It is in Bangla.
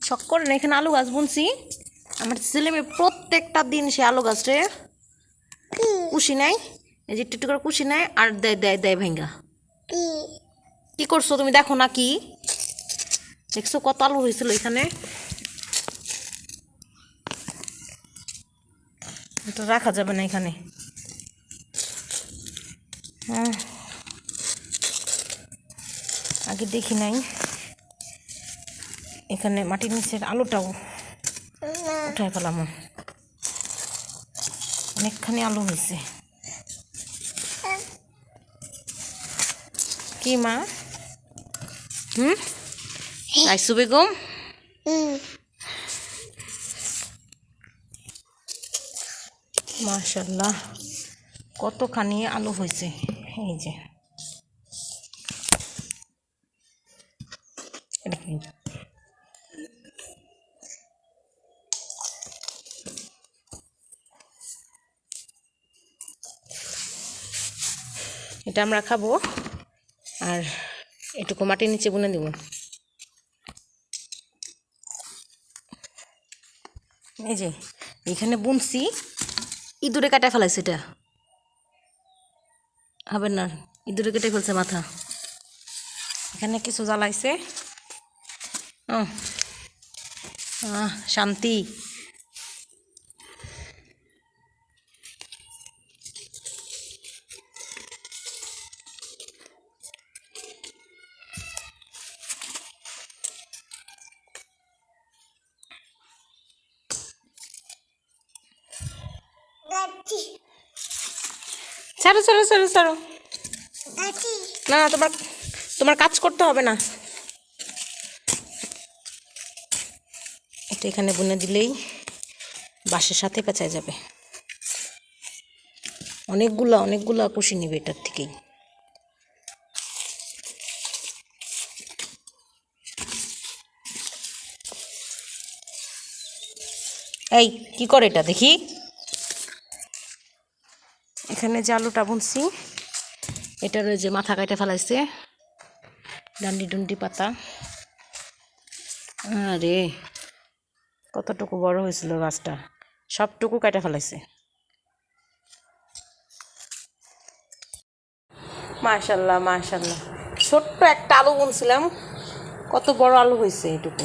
শখ করে না, এখানে আলু গাছ বুনছি। আমার ছেলে মেয়ে প্রত্যেকটা দিন সে আলু গাছরে কুশি নেয়, এই যে একটু করে কুশি নেয় আর দেয় দেয় দেয় ভেঙ্গা। কি করছো তুমি দেখো না? কি দেখছো কত আলু হয়েছিল এখানে? এটা রাখা যাবে না এখানে। হ্যাঁ, আগে দেখি নাই। এখানে মাটির নিচের আলুটাও উঠাই ফেলাম, অনেকখানি আলু হয়েছে। কি মা? রাইসু বেগম, মাশাল্লাহ কতখানি আলু হয়েছে। এই যে এটা কি? এটা আমরা খাবো আর এটুকু মাটির নিচে বুনে দেব। এই যে এখানে বুনছি, ইঁদুরে কাটা ফেলাইছে। এটা হবে না, ইঁদুরে কেটে ফেলছে মাথা। এখানে কিছু জ্বালাইছে। শান্তি। ছাড়ো ছাড়ো ছাড়ো ছাড়ো। না না, তোমার তোমার কাজ করতে হবে না। এটা এখানে বুনে দিলেই বাঁশের সাথে পেঁচায় যাবে। অনেকগুলা অনেকগুলা কুশি নিবে এটার থেকেই। এই কি করে এটা দেখি? এখানে যে আলুটা বুনছি এটার যে মাথা কাটা ফেলাইছে, ডান্ডি ডুন্ডি পাতা। আরে কতটুকু বড় হয়েছিল গাছটা, সবটুকু কাটা ফেলাইছে। মাশাল্লাহ মাশাল্লাহ, ছোট্ট একটা আলু বুনছিলাম, কত বড় আলু হয়েছে এটুকু।